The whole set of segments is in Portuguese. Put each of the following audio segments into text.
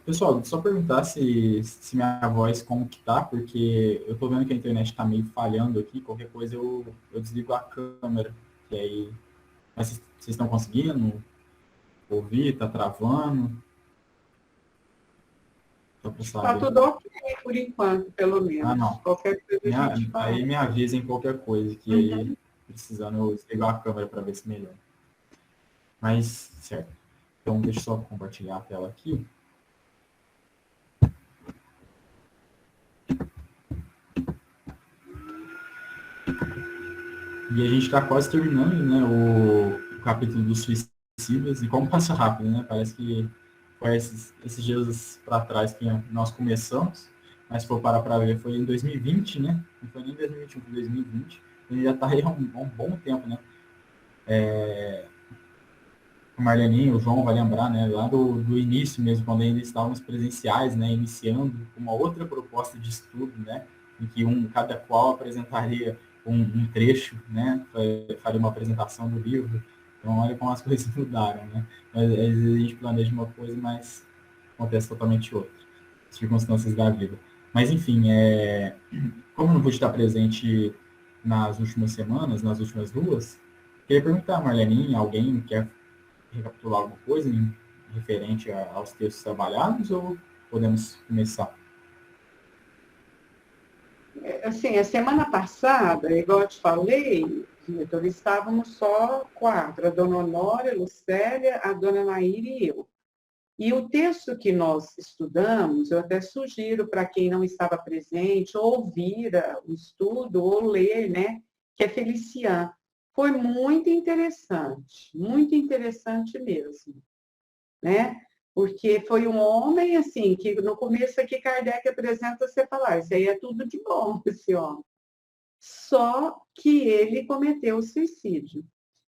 Pessoal, só perguntar se minha voz como que tá, porque eu tô vendo que a internet tá meio falhando aqui, qualquer coisa eu desligo a câmera, e aí, mas vocês estão conseguindo ouvir, tá travando, só pra Está saber. tudo ok por enquanto, pelo Ah, menos. não, Qualquer coisa a gente fala. aí me avisem qualquer coisa, que aí, Uhum. precisando, eu desligo a câmera para ver se melhora. Mas, certo, então deixa eu só compartilhar a tela aqui. E a gente está quase terminando, né, o capítulo dos suicidas, e como passa rápido, né? Parece que foi esses dias para trás que nós começamos, mas se for parar para ver, foi em 2020, né? Não foi nem 2021, foi 2020. Ele já está aí há um bom tempo, né? O Marleninho, o João vai lembrar, né? Lá do início mesmo, quando ainda estávamos presenciais, né? Iniciando uma outra proposta de estudo, né? Em que cada qual apresentaria um trecho, né? Faria uma apresentação do livro. Então, olha como as coisas mudaram, né? Às vezes a gente planeja uma coisa, mas acontece totalmente outra. Circunstâncias da vida. Mas, enfim, como eu não pude estar presente nas últimas semanas, nas últimas duas, queria perguntar, Marlene, alguém quer recapitular alguma coisa referente aos textos trabalhados ou podemos começar? Assim, a semana passada, igual eu te falei, Vitor, estávamos só quatro, a dona Honória, a Lucélia, a dona Naíra e eu. E o texto que nós estudamos, eu até sugiro para quem não estava presente, ouvir o estudo ou ler, né, que é Felician. Foi muito interessante mesmo, né? Porque foi um homem, assim, que no começo aqui Kardec apresenta, você falar, isso aí é tudo de bom, esse homem. Só que ele cometeu suicídio.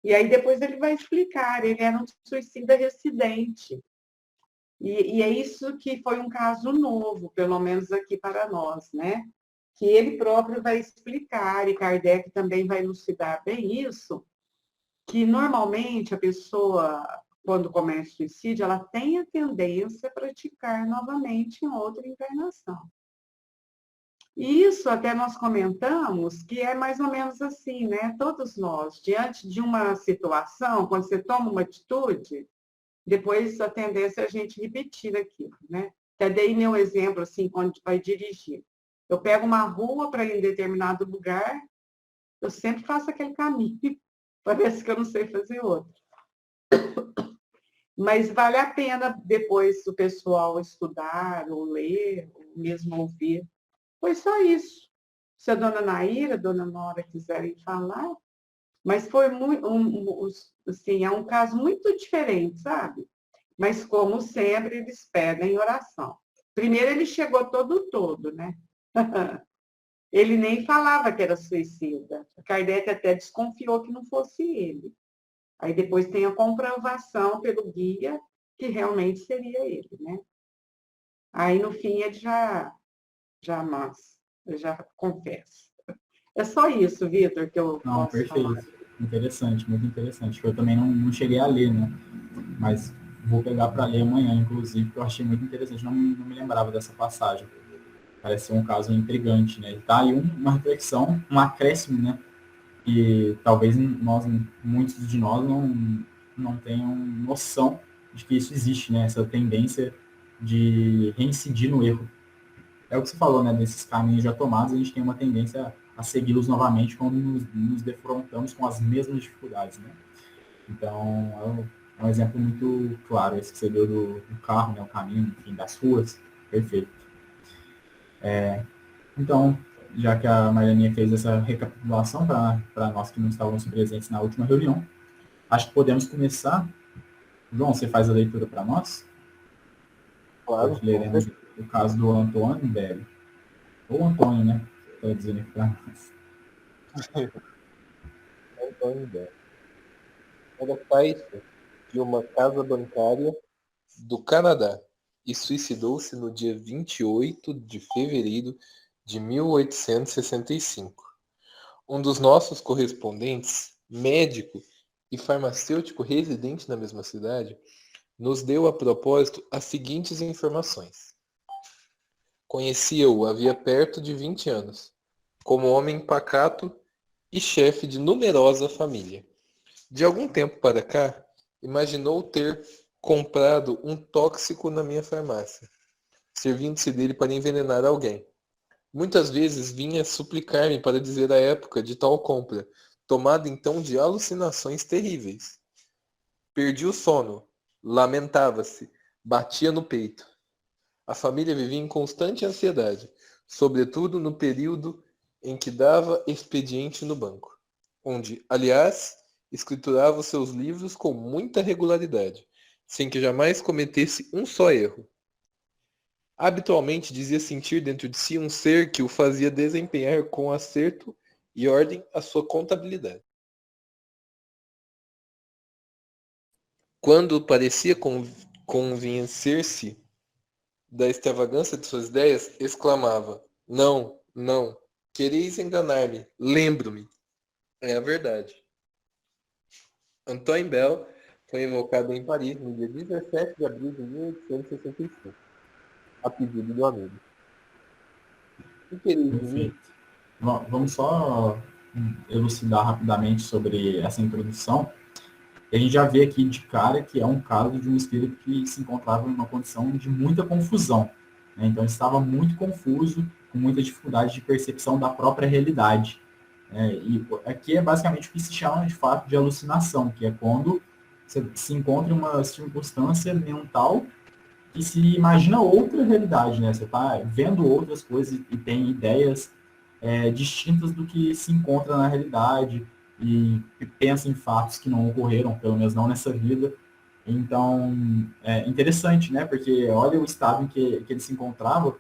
E aí depois ele vai explicar, ele era um suicida recidente. E é isso que foi um caso novo, pelo menos aqui para nós, né? Que ele próprio vai explicar, e Kardec também vai elucidar bem isso, que normalmente a pessoa, quando comete suicídio, ela tem a tendência a praticar novamente em outra encarnação. E isso até nós comentamos que é mais ou menos assim, né? Todos nós, diante de uma situação, quando você toma uma atitude, depois a tendência é a gente repetir aquilo, né? Até dei meu exemplo, assim, quando vai dirigir. Eu pego uma rua para ir em determinado lugar, eu sempre faço aquele caminho. Parece que eu não sei fazer outro. Mas vale a pena depois o pessoal estudar, ou ler, ou mesmo ouvir. Foi só isso. Se a dona Naíra, a dona Nora quiserem falar, mas foi muito, assim, é um caso muito diferente, sabe? Mas, como sempre, eles pedem oração. Primeiro, ele chegou todo, né? Ele nem falava que era suicida. Kardec até desconfiou que não fosse ele. Aí depois tem a comprovação pelo guia que realmente seria ele, né? Aí no fim ele ele já confessa. É só isso, Vitor, que eu Não, posso falar. perfeito. Interessante, muito interessante. Eu também não cheguei a ler, né? Mas vou pegar para ler amanhã, inclusive, porque eu achei muito interessante. Não me lembrava dessa passagem. Parece ser um caso intrigante, né? E tá aí uma reflexão, um acréscimo, né? Que talvez muitos de nós não tenham noção de que isso existe, né? Essa tendência de reincidir no erro. É o que você falou, né? Desses caminhos já tomados, a gente tem uma tendência a segui-los novamente quando nos defrontamos com as mesmas dificuldades, né? Então, é um exemplo muito claro esse que você deu do carro, né? O caminho, enfim, das ruas. Perfeito. Então, já que a Marianinha fez essa recapitulação para nós que não estávamos presentes na última reunião, acho que podemos começar. João, você faz a leitura para nós? Claro, Hoje com leremos o caso do Antônio Belli. Ou Antônio, né? Estou dizendo aqui para nós. certeza. Antônio Belo. Era caixa de uma casa bancária do Canadá e suicidou-se no dia 28 de fevereiro de 1865. Um dos nossos correspondentes, médico e farmacêutico residente na mesma cidade, nos deu a propósito as seguintes informações. Conhecia-o havia perto de 20 anos, como homem pacato e chefe de numerosa família. De algum tempo para cá, imaginou ter comprado um tóxico na minha farmácia, servindo-se dele para envenenar alguém. Muitas vezes vinha suplicar-me para dizer a época de tal compra, tomado então de alucinações terríveis. Perdi o sono, lamentava-se, batia no peito. A família vivia em constante ansiedade, sobretudo no período em que dava expediente no banco, onde, aliás, escriturava os seus livros com muita regularidade, sem que jamais cometesse um só erro. Habitualmente dizia sentir dentro de si um ser que o fazia desempenhar com acerto e ordem a sua contabilidade. Quando parecia convencer-se da extravagância de suas ideias, exclamava: Não, não, quereis enganar-me, lembro-me. É a verdade. Antoine Bell foi invocado em Paris no dia 17 de abril de 1865, a pedido do amigo. Que quereis de mim? Perfeito. Vamos só elucidar rapidamente sobre essa introdução. A gente já vê aqui de cara que é um caso de um espírito que se encontrava em uma condição de muita confusão, né? Então, ele estava muito confuso, com muita dificuldade de percepção da própria realidade, né? E aqui é basicamente o que se chama, de fato, de alucinação, que é quando você se encontra em uma circunstância mental que se imagina outra realidade, né? Você está vendo outras coisas e tem ideias distintas do que se encontra na realidade e pensa em fatos que não ocorreram, pelo menos não nessa vida. Então, é interessante, né? Porque olha o estado em que ele se encontrava.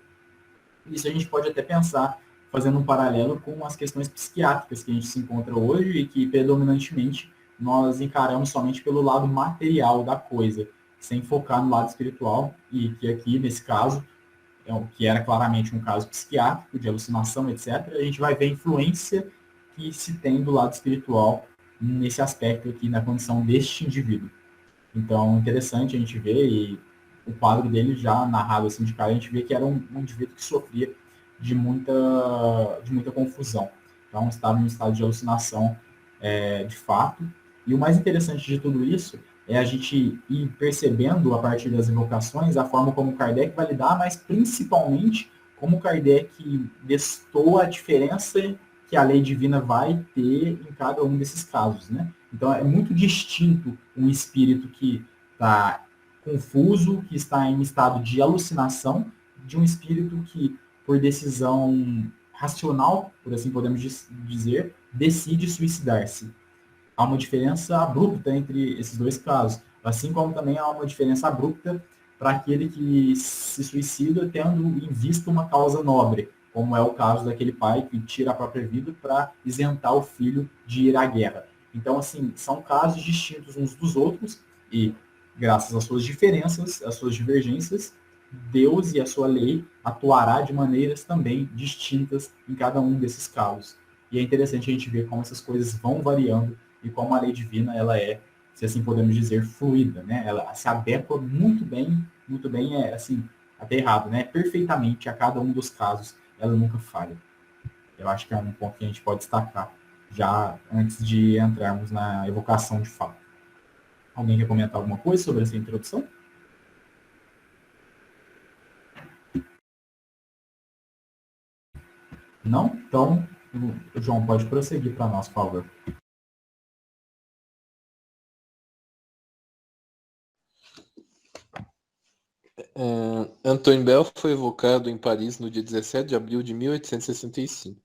Isso a gente pode até pensar, fazendo um paralelo com as questões psiquiátricas que a gente se encontra hoje e que, predominantemente, nós encaramos somente pelo lado material da coisa, sem focar no lado espiritual, e que aqui, nesse caso, que era claramente um caso psiquiátrico, de alucinação, etc., a gente vai ver a influência que se tem do lado espiritual nesse aspecto aqui, na condição deste indivíduo. Então, interessante a gente ver, e o quadro dele já narrado assim de cara, a gente vê que era um indivíduo que sofria de muita confusão. Então, estava em um estado de alucinação de fato. E o mais interessante de tudo isso é a gente ir percebendo, a partir das invocações, a forma como Kardec vai lidar, mas principalmente como Kardec destoa a diferença que a lei divina vai ter em cada um desses casos, né? Então, é muito distinto um espírito que está confuso, que está em estado de alucinação, de um espírito que, por decisão racional, por assim podemos dizer, decide suicidar-se. Há uma diferença abrupta entre esses dois casos, assim como também há uma diferença abrupta para aquele que se suicida tendo em vista uma causa nobre, como é o caso daquele pai que tira a própria vida para isentar o filho de ir à guerra. Então, assim, são casos distintos uns dos outros e, graças às suas diferenças, às suas divergências, Deus e a sua lei atuará de maneiras também distintas em cada um desses casos. E é interessante a gente ver como essas coisas vão variando e como a lei divina ela é, se assim podemos dizer, fluida, né? Ela se adequa muito bem é assim, até errado, né? Perfeitamente a cada um dos casos, ela nunca falha. Eu acho que é um ponto que a gente pode destacar já antes de entrarmos na evocação de fato. Alguém quer comentar alguma coisa sobre essa introdução? Não? Então, o João pode prosseguir para nós, por favor. Antoine Bell foi evocado em Paris no dia 17 de abril de 1865,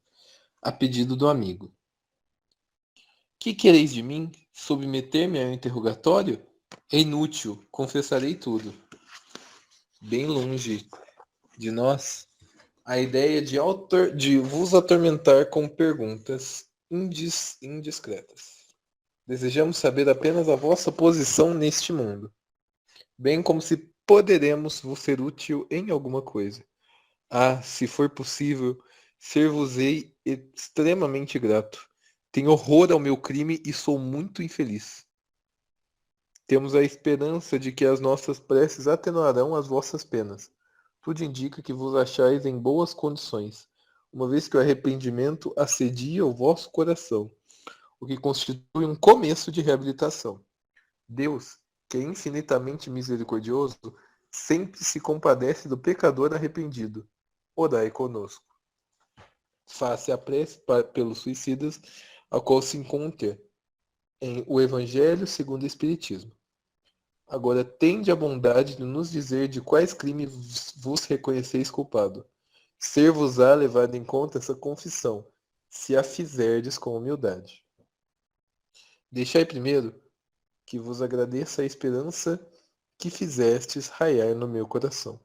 a pedido do amigo. Que quereis de mim? Submeter-me ao interrogatório? É inútil, confessarei tudo. Bem longe de nós a ideia de vos atormentar com perguntas indiscretas. Desejamos saber apenas a vossa posição neste mundo, bem como se poderemos vos ser útil em alguma coisa. Ah, se for possível, ser-vos-ei extremamente grato. Tenho horror ao meu crime e sou muito infeliz. Temos a esperança de que as nossas preces atenuarão as vossas penas. Tudo indica que vos achais em boas condições, uma vez que o arrependimento assedia o vosso coração, o que constitui um começo de reabilitação. Deus, que é infinitamente misericordioso, sempre se compadece do pecador arrependido. Orai conosco. Faça a prece pelos suicidas, a qual se encontra em O Evangelho segundo o Espiritismo. Agora tende a bondade de nos dizer de quais crimes vos reconheceis culpado. Ser-vos-á levado em conta essa confissão, se a fizerdes com humildade. Deixai primeiro que vos agradeça a esperança que fizestes raiar no meu coração.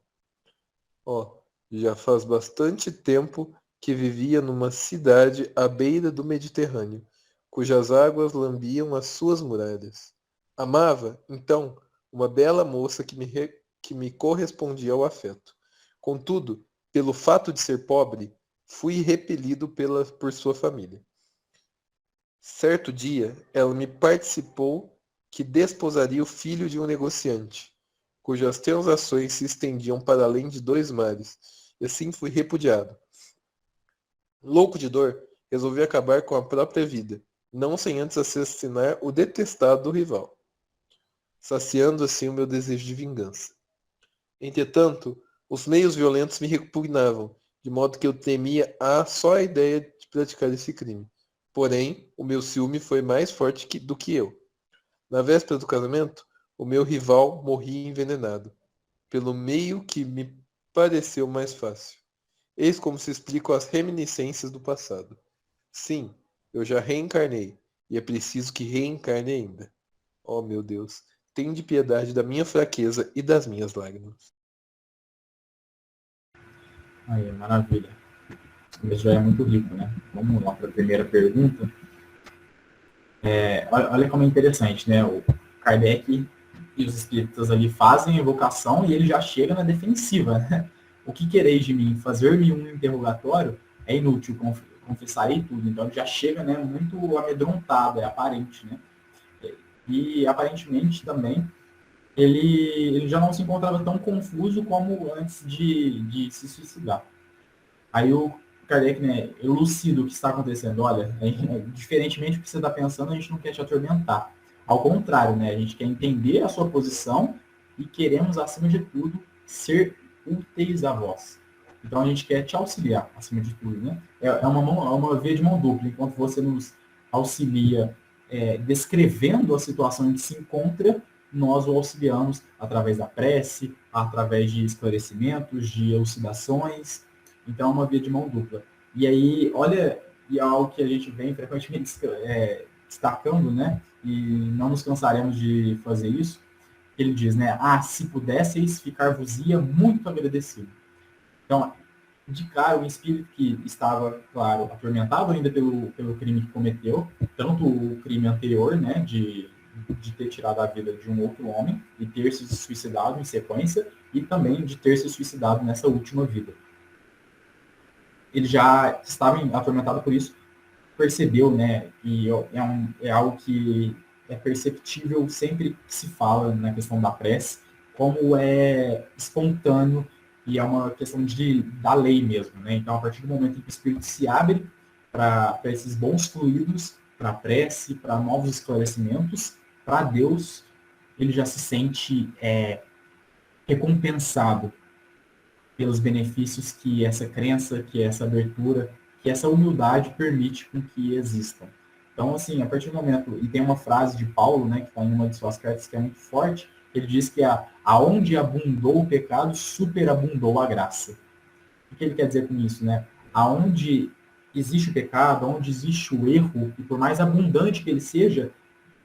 Já faz bastante tempo que vivia numa cidade à beira do Mediterrâneo, cujas águas lambiam as suas muralhas. Amava, então, uma bela moça que me correspondia ao afeto. Contudo, pelo fato de ser pobre, fui repelido por sua família. Certo dia, ela me participou que desposaria o filho de um negociante, cujas transações se estendiam para além de 2 mares, e assim fui repudiado. Louco de dor, resolvi acabar com a própria vida, não sem antes assassinar o detestado rival, saciando assim o meu desejo de vingança. Entretanto, os meios violentos me repugnavam, de modo que eu temia só a ideia de praticar esse crime. Porém, o meu ciúme foi mais forte do que eu. Na véspera do casamento, o meu rival morria envenenado, pelo meio que me pareceu mais fácil. Eis como se explicam as reminiscências do passado. Sim, eu já reencarnei, e é preciso que reencarne ainda. Oh, meu Deus, tende piedade da minha fraqueza e das minhas lágrimas. Aí, maravilha. Isso já é muito rico, né? Vamos lá para a primeira pergunta. Olha como é interessante, né? O Kardec e os espíritas ali fazem a evocação e ele já chega na defensiva, né? O que quereis de mim? Fazer-me um interrogatório? É inútil, confessarei tudo. Então ele já chega, né, muito amedrontado, é aparente, né? E aparentemente também ele já não se encontrava tão confuso como antes de se suicidar. Aí o Kardec, né, elucida o que está acontecendo. Olha, diferentemente do que você está pensando, a gente não quer te atormentar. Ao contrário, né, a gente quer entender a sua posição e queremos, acima de tudo, ser úteis a vós. Então a gente quer te auxiliar, acima de tudo, né? É uma via de mão dupla. Enquanto você nos auxilia descrevendo a situação em que se encontra, nós o auxiliamos através da prece, através de esclarecimentos, de elucidações. Então, é uma via de mão dupla. E aí, olha, e é algo que a gente vem frequentemente destacando, né? E não nos cansaremos de fazer isso. Ele diz, né? Se pudesseis, ficar-vos-ia muito agradecido. Então, de cara, o espírito que estava, claro, atormentado ainda pelo crime que cometeu, tanto o crime anterior, né? De ter tirado a vida de um outro homem e ter se suicidado em sequência, e também de ter se suicidado nessa última vida. Ele já estava atormentado por isso, percebeu, né, e é algo que é perceptível sempre que se fala na questão da prece, como é espontâneo e é uma questão da lei mesmo, né? Então, a partir do momento em que o espírito se abre para esses bons fluidos, para a prece, para novos esclarecimentos, para Deus, ele já se sente recompensado pelos benefícios que essa crença, que essa abertura, que essa humildade permite com que existam. Então, assim, a partir do momento, e tem uma frase de Paulo, né, que está em uma de suas cartas que é muito forte, ele diz que aonde abundou o pecado, superabundou a graça. O que ele quer dizer com isso, né? Aonde existe o pecado, onde existe o erro, e por mais abundante que ele seja,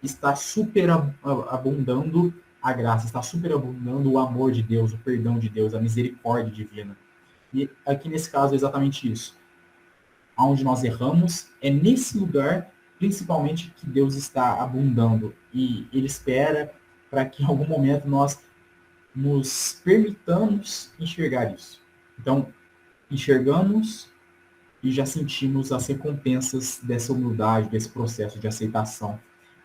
está superabundando a graça, está superabundando o amor de Deus, o perdão de Deus, a misericórdia divina. E aqui nesse caso é exatamente isso. Onde nós erramos, é nesse lugar, principalmente, que Deus está abundando. E Ele espera para que em algum momento nós nos permitamos enxergar isso. Então, enxergamos e já sentimos as recompensas dessa humildade, desse processo de aceitação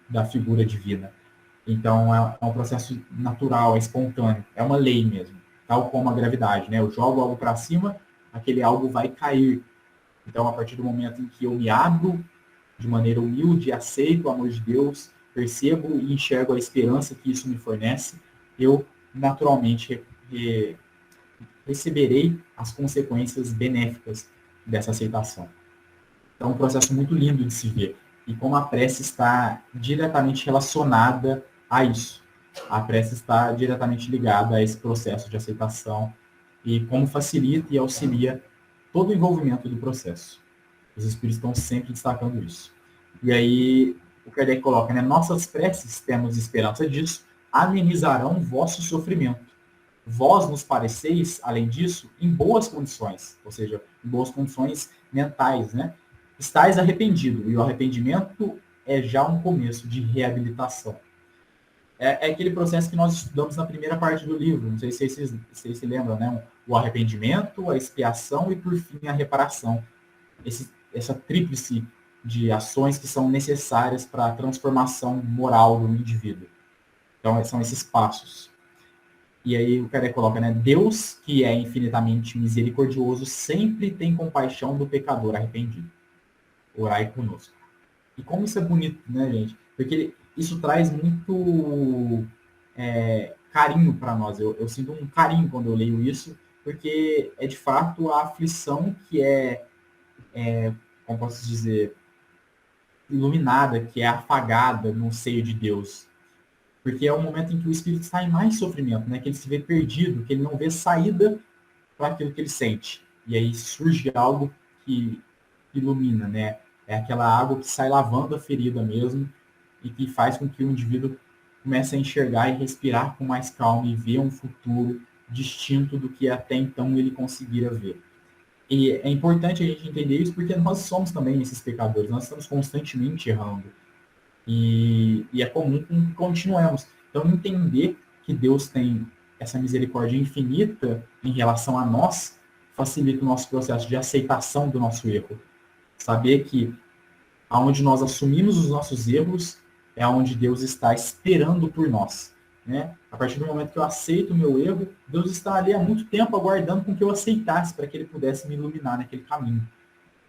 da figura divina. Então, é um processo natural, é espontâneo, é uma lei mesmo, tal como a gravidade, né? Eu jogo algo para cima, aquele algo vai cair. Então, a partir do momento em que eu me abro de maneira humilde, aceito o amor de Deus, percebo e enxergo a esperança que isso me fornece, eu naturalmente receberei as consequências benéficas dessa aceitação. Então, é um processo muito lindo de se ver. E como a prece está diretamente relacionada a isso. A prece está diretamente ligada a esse processo de aceitação e como facilita e auxilia todo o envolvimento do processo. Os espíritos estão sempre destacando isso. E aí, o Kardec coloca, né? Nossas preces, temos esperança disso, amenizarão vosso sofrimento. Vós nos pareceis, além disso, em boas condições, ou seja, em boas condições mentais, né? Estais arrependido, e o arrependimento é já um começo de reabilitação. É aquele processo que nós estudamos na primeira parte do livro, não sei se vocês se lembram, né? O arrependimento, a expiação e, por fim, a reparação. Essa tríplice de ações que são necessárias para a transformação moral do indivíduo. Então, são esses passos. E aí o Kardec coloca, né? Deus, que é infinitamente misericordioso, sempre tem compaixão do pecador arrependido. Orai conosco. E como isso é bonito, né, gente? Porque isso traz muito carinho para nós. Eu sinto um carinho quando eu leio isso, porque é de fato a aflição que como posso dizer, iluminada, que é afagada no seio de Deus. Porque é o momento em que o espírito está em mais sofrimento, né? Que ele se vê perdido, que ele não vê saída para aquilo que ele sente. E aí surge algo que ilumina, né? É aquela água que sai lavando a ferida mesmo e que faz com que o indivíduo comece a enxergar e respirar com mais calma e ver um futuro distinto do que até então ele conseguira ver. E é importante a gente entender isso porque nós somos também esses pecadores, nós estamos constantemente errando. E é comum que continuemos. Então, entender que Deus tem essa misericórdia infinita em relação a nós facilita o nosso processo de aceitação do nosso erro. Saber que aonde nós assumimos os nossos erros é onde Deus está esperando por nós. Né? A partir do momento que eu aceito o meu erro, Deus está ali há muito tempo aguardando com que eu aceitasse para que Ele pudesse me iluminar naquele caminho.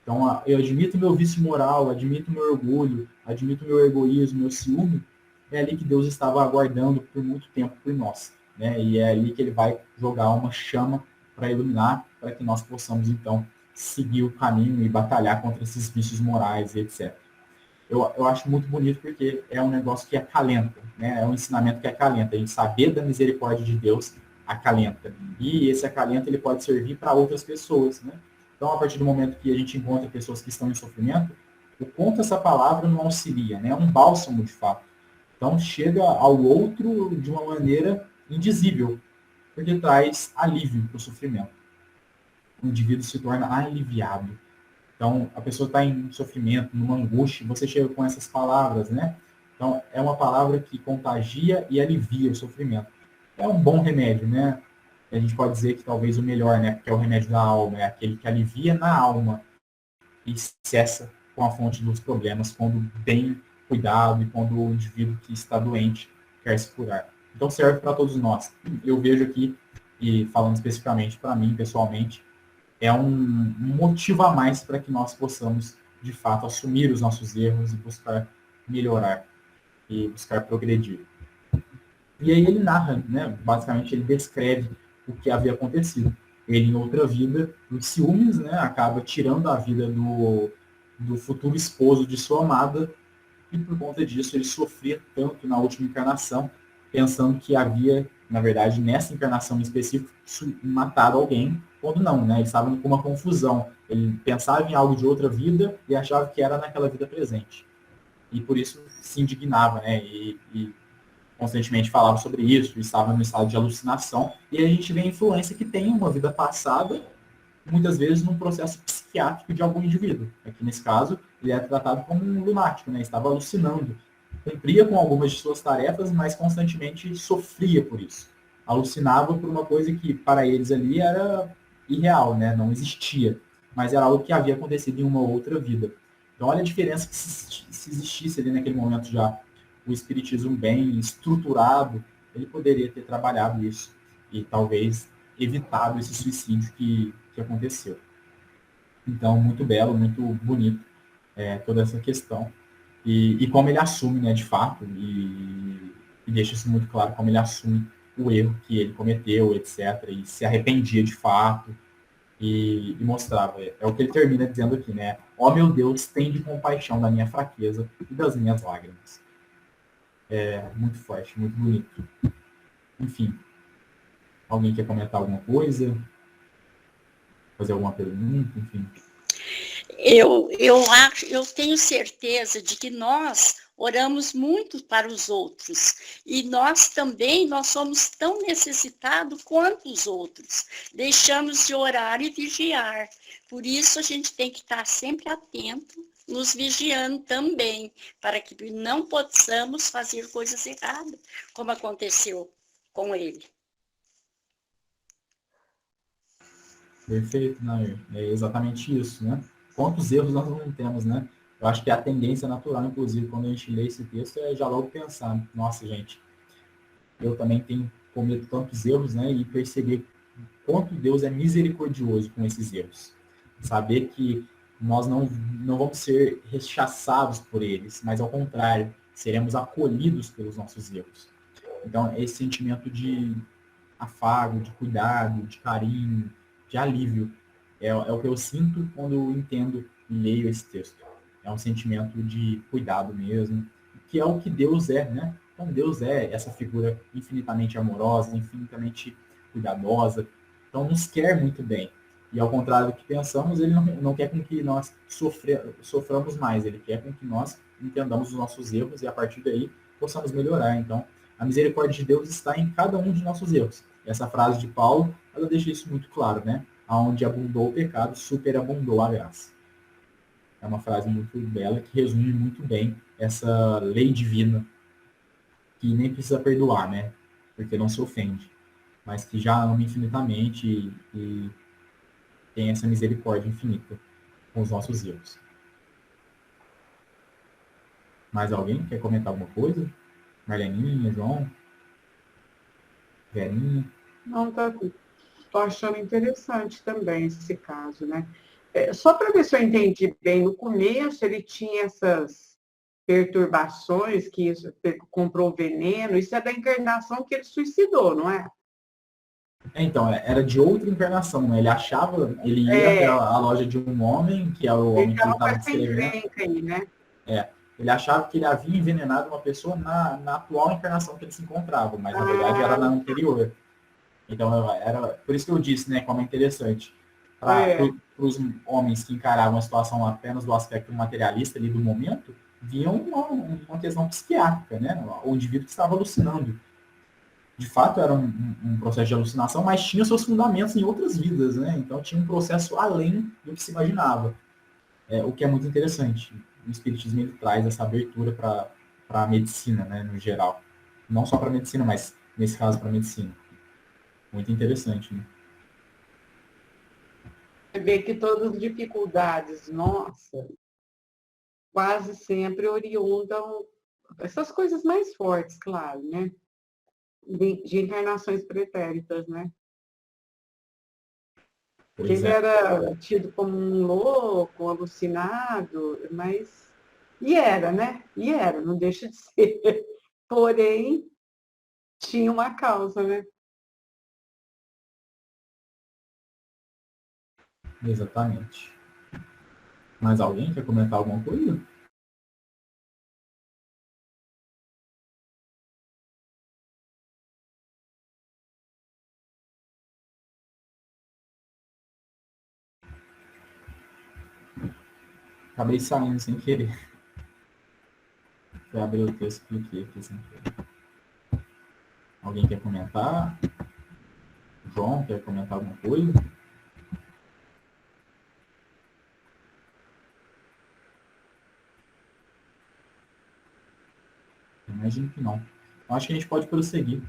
Então, eu admito meu vício moral, admito meu orgulho, admito meu egoísmo, meu ciúme. É ali que Deus estava aguardando por muito tempo por nós. Né? E é ali que Ele vai jogar uma chama para iluminar, para que nós possamos, então, seguir o caminho e batalhar contra esses vícios morais e etc. Eu acho muito bonito porque é um negócio que acalenta, né? É um ensinamento que acalenta. A gente saber da misericórdia de Deus acalenta. E esse acalento ele pode servir para outras pessoas, né? Então, a partir do momento que a gente encontra pessoas que estão em sofrimento, o quanto essa palavra não auxilia, né? É um bálsamo, de fato. Então, chega ao outro de uma maneira indizível, porque traz alívio para o sofrimento. O indivíduo se torna aliviado. Então, a pessoa está em sofrimento, numa angústia, você chega com essas palavras, né? Então, é uma palavra que contagia e alivia o sofrimento. É um bom remédio, né? A gente pode dizer que talvez o melhor, né? Porque é o remédio da alma, é aquele que alivia na alma e cessa com a fonte dos problemas, quando bem cuidado e quando o indivíduo que está doente quer se curar. Então, serve para todos nós. Eu vejo aqui, e falando especificamente para mim, pessoalmente, é um motivo a mais para que nós possamos, de fato, assumir os nossos erros e buscar melhorar e buscar progredir. E aí ele narra, né? Basicamente ele descreve o que havia acontecido. Ele, em outra vida, os ciúmes, né? Acaba tirando a vida do futuro esposo de sua amada e por conta disso ele sofria tanto na última encarnação, pensando que havia, na verdade, nessa encarnação em específico, matado alguém, quando não, né? Ele estava com uma confusão. Ele pensava em algo de outra vida e achava que era naquela vida presente. E por isso se indignava, né? E constantemente falava sobre isso, estava no estado de alucinação. E a gente vê a influência que tem uma vida passada, muitas vezes num processo psiquiátrico de algum indivíduo. Aqui nesse caso, ele é tratado como um lunático, né? Estava alucinando. Cumpria com algumas de suas tarefas, mas constantemente sofria por isso. Alucinava por uma coisa que para eles ali era irreal, né? Não existia. Mas era algo que havia acontecido em uma outra vida. Então olha a diferença que se existisse ali naquele momento já o espiritismo bem estruturado, ele poderia ter trabalhado isso e talvez evitado esse suicídio que aconteceu. Então, muito belo, muito bonito toda essa questão. E como ele assume, né, de fato, e deixa isso muito claro, como ele assume o erro que ele cometeu, etc., e se arrependia de fato, e mostrava. É o que ele termina dizendo aqui, né? Ó meu Deus, tende compaixão da minha fraqueza e das minhas lágrimas. É muito forte, muito bonito. Enfim, alguém quer comentar alguma coisa? Fazer alguma pergunta? Enfim. Eu tenho certeza de que nós oramos muito para os outros e nós também somos tão necessitados quanto os outros. Deixamos de orar e vigiar. Por isso a gente tem que estar sempre atento, nos vigiando também, para que não possamos fazer coisas erradas, como aconteceu com ele. Perfeito, Nair. É exatamente isso, né? Quantos erros nós não temos, né? Eu acho que a tendência natural, inclusive, quando a gente lê esse texto, é já logo pensar, nossa, gente, eu também tenho cometido tantos erros, né? E perceber quanto Deus é misericordioso com esses erros. Saber que nós não vamos ser rechaçados por eles, mas ao contrário, seremos acolhidos pelos nossos erros. Então, esse sentimento de afago, de cuidado, de carinho, de alívio, é o que eu sinto quando eu entendo e leio esse texto. É um sentimento de cuidado mesmo, que é o que Deus é, né? Então, Deus é essa figura infinitamente amorosa, infinitamente cuidadosa, então nos quer muito bem. E ao contrário do que pensamos, ele não quer com que nós soframos mais, ele quer com que nós entendamos os nossos erros e a partir daí possamos melhorar. Então, a misericórdia de Deus está em cada um de nossos erros. Essa frase de Paulo, ela deixa isso muito claro, né? Aonde abundou o pecado, superabundou a graça. É uma frase muito bela que resume muito bem essa lei divina que nem precisa perdoar, né? Porque não se ofende, mas que já ama infinitamente e tem essa misericórdia infinita com os nossos erros. Mais alguém quer comentar alguma coisa? Marleninha, João? Verinha? Não, tô achando interessante também esse caso, né? Só para ver se eu entendi bem, no começo ele tinha essas perturbações, que comprou veneno, isso é da encarnação que ele suicidou, não é? Então, era de outra encarnação, né? Ele ia até a loja de um homem, que é o homem que ele estava descrevendo. Aí, né? Ele achava que ele havia envenenado uma pessoa na atual encarnação que ele se encontrava, mas na verdade era na anterior. Então, era por isso que eu disse, né, como é interessante. Para os homens que encaravam a situação apenas do aspecto materialista ali do momento, viam uma questão psiquiátrica, né? O indivíduo que estava alucinando. De fato, era um processo de alucinação, mas tinha seus fundamentos em outras vidas, né? Então, tinha um processo além do que se imaginava. O que é muito interessante. O Espiritismo ele traz essa abertura para a medicina, né, no geral. Não só para a medicina, mas, nesse caso, para a medicina. Muito interessante, né? Você vê que todas as dificuldades, nossa, quase sempre oriundam essas coisas mais fortes, claro, né? De encarnações pretéritas, né? Porque ele era tido como um louco, um alucinado, mas... E era, né? E era, não deixa de ser. Porém, tinha uma causa, né? Exatamente. Mais alguém quer comentar alguma coisa? Acabei saindo sem querer. Fui abrir o texto e cliquei aqui sem querer. Alguém quer comentar? João, quer comentar alguma coisa? Imagino que não. Acho que a gente pode prosseguir.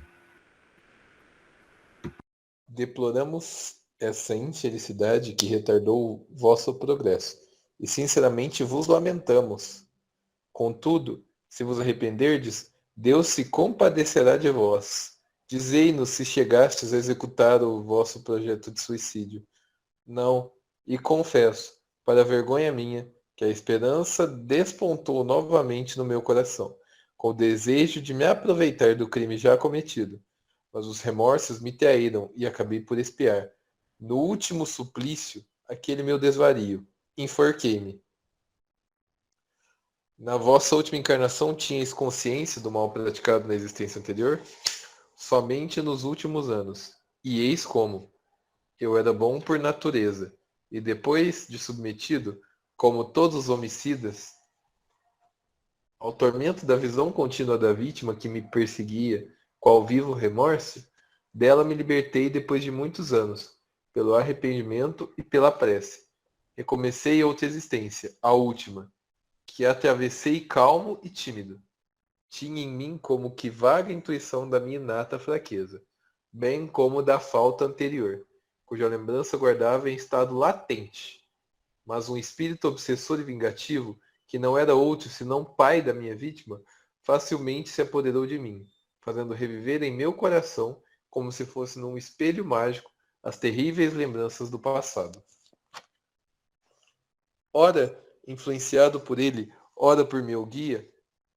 Deploramos essa infelicidade que retardou vosso progresso, e sinceramente vos lamentamos. Contudo, Se vos arrependerdes, Deus se compadecerá de vós. Dizei-nos se chegastes a executar o vosso projeto de suicídio. Não, e confesso, para a vergonha minha, que a esperança despontou novamente no meu coração, com o desejo de me aproveitar do crime já cometido. Mas os remorsos me traíram e acabei por expiar, no último suplício, aquele meu desvario. Enforquei-me. Na vossa última encarnação tinhais consciência do mal praticado na existência anterior? Somente nos últimos anos. E eis como. Eu era bom por natureza, e depois de submetido, como todos os homicidas, ao tormento da visão contínua da vítima que me perseguia, qual vivo remorso, dela me libertei depois de muitos anos, pelo arrependimento e pela prece. Recomecei outra existência, a última, que atravessei calmo e tímido. Tinha em mim como que vaga intuição da minha inata fraqueza, bem como da falta anterior, cuja lembrança guardava em estado latente. Mas um espírito obsessor e vingativo, que não era outro senão pai da minha vítima, facilmente se apoderou de mim, fazendo reviver em meu coração, como se fosse num espelho mágico, as terríveis lembranças do passado. Ora, influenciado por ele, ora por meu guia,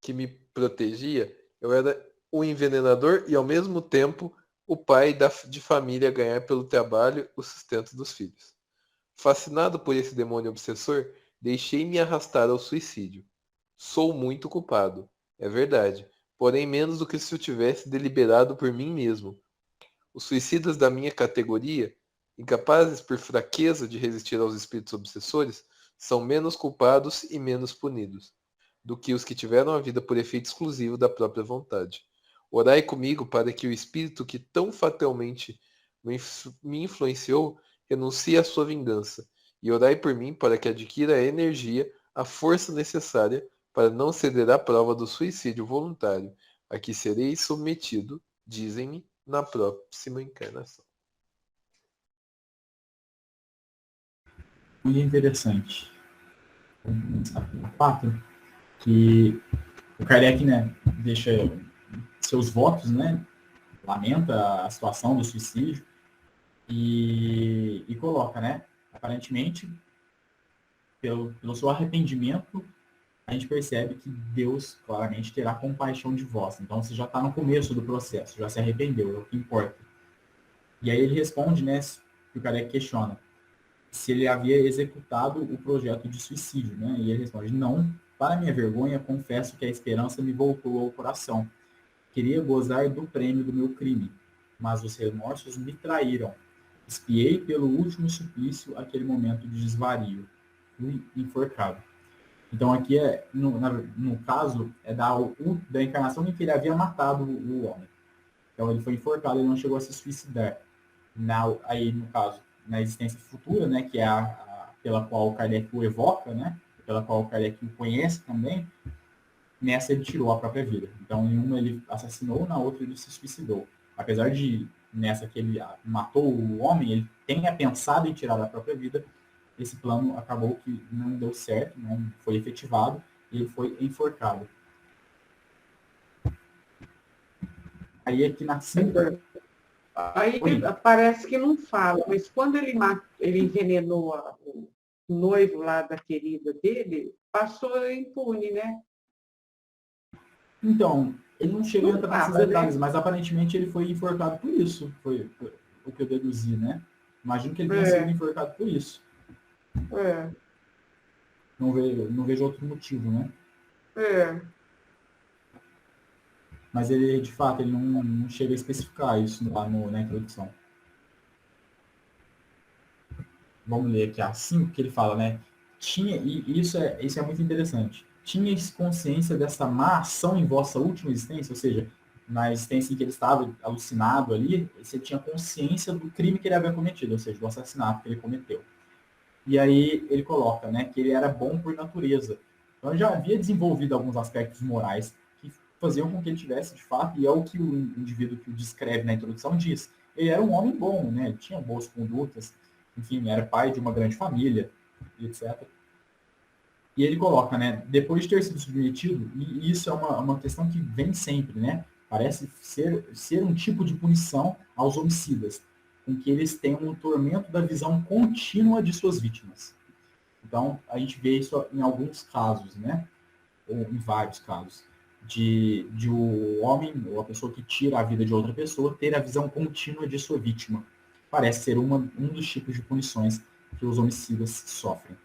que me protegia, eu era o envenenador e, ao mesmo tempo, o pai de família a ganhar pelo trabalho o sustento dos filhos. Fascinado por esse demônio obsessor, deixei-me arrastar ao suicídio. Sou muito culpado, é verdade, porém menos do que se eu tivesse deliberado por mim mesmo. Os suicidas da minha categoria, incapazes por fraqueza de resistir aos espíritos obsessores, são menos culpados e menos punidos do que os que tiveram a vida por efeito exclusivo da própria vontade. Orai comigo para que o espírito que tão fatalmente me influenciou renuncie à sua vingança, e orai por mim para que adquira a energia, a força necessária para não ceder à prova do suicídio voluntário, a que serei submetido, dizem-me, na próxima encarnação. Muito interessante. O fato que o Kardec, né, deixa seus votos, né, lamenta a situação do suicídio e coloca, né, aparentemente, pelo seu arrependimento, a gente percebe que Deus claramente terá compaixão de vós. Então você já está no começo do processo, já se arrependeu, é o que importa. E aí ele responde, né, que o Kardec questiona, se ele havia executado o projeto de suicídio, né? E ele responde, não, para minha vergonha, confesso que a esperança me voltou ao coração. Queria gozar do prêmio do meu crime, mas os remorsos me traíram. Espiei pelo último suplício aquele momento de desvario. Fui enforcado. Então aqui, no caso, é da encarnação em que ele havia matado o homem. Então ele foi enforcado, ele não chegou a se suicidar. Aí, no caso, na existência futura, né, que é pela qual o Kardec o evoca, né, pela qual o Kardec o conhece também, nessa ele tirou a própria vida. Então, em uma ele assassinou, na outra ele se suicidou. Apesar de, nessa que ele matou o homem, ele tenha pensado em tirar a própria vida, esse plano acabou que não deu certo, não foi efetivado, e ele foi enforcado. Aí aqui na cinta... Aí parece que não fala, mas quando ele envenenou o noivo lá da querida dele, passou impune, né? Então, ele não chega a entrar nesses detalhes, né? mas aparentemente ele foi enforcado por isso. Foi o que eu deduzi, né? Imagino que ele tenha sido enforcado por isso. Não vejo outro motivo, né? Mas ele, de fato, ele não chega a especificar isso lá na introdução. Vamos ler aqui a 5 que ele fala, né? E isso é muito interessante. Tinhas consciência dessa má ação em vossa última existência? Ou seja, na existência em que ele estava alucinado ali, você tinha consciência do crime que ele havia cometido, ou seja, do assassinato que ele cometeu. E aí ele coloca, né, que ele era bom por natureza. Então ele já havia desenvolvido alguns aspectos morais que faziam com que ele tivesse, de fato, e é o que o indivíduo que o descreve na introdução diz. Ele era um homem bom, né? Ele tinha boas condutas, enfim, era pai de uma grande família, etc. E ele coloca, né, depois de ter sido submetido, e isso é uma questão que vem sempre, né, parece ser um tipo de punição aos homicidas, com que eles tenham um tormento da visão contínua de suas vítimas. Então, a gente vê isso em alguns casos, né, ou em vários casos, de o homem, ou a pessoa que tira a vida de outra pessoa, ter a visão contínua de sua vítima. Parece ser um dos tipos de punições que os homicidas sofrem.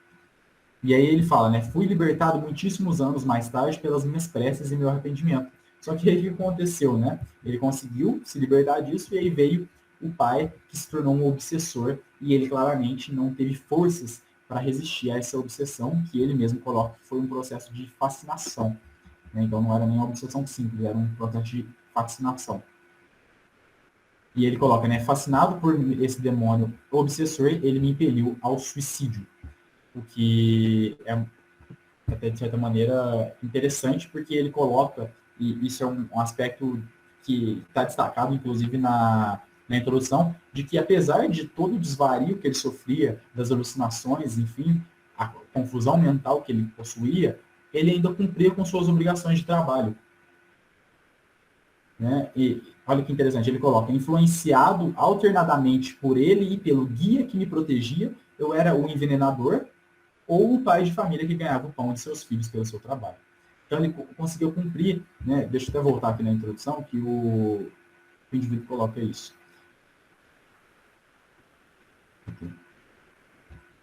E aí ele fala, né? Fui libertado muitíssimos anos mais tarde pelas minhas preces e meu arrependimento. Só que aí o que aconteceu, né? Ele conseguiu se libertar disso e aí veio o pai que se tornou um obsessor e ele claramente não teve forças para resistir a essa obsessão que ele mesmo coloca que foi um processo de fascinação. Né? Então não era nem uma obsessão simples, era um processo de fascinação. E ele coloca, né? Fascinado por esse demônio obsessor, ele me impeliu ao suicídio. O que é até de certa maneira interessante, porque ele coloca, e isso é um aspecto que está destacado, inclusive, na introdução, de que apesar de todo o desvario que ele sofria, das alucinações, enfim, a confusão mental que ele possuía, ele ainda cumpria com suas obrigações de trabalho. Né? E olha que interessante, ele coloca, influenciado alternadamente por ele e pelo guia que me protegia, eu era o envenenador, ou o pai de família que ganhava o pão de seus filhos pelo seu trabalho. Então ele conseguiu cumprir, né? Deixa eu até voltar aqui na introdução, que o indivíduo coloca isso.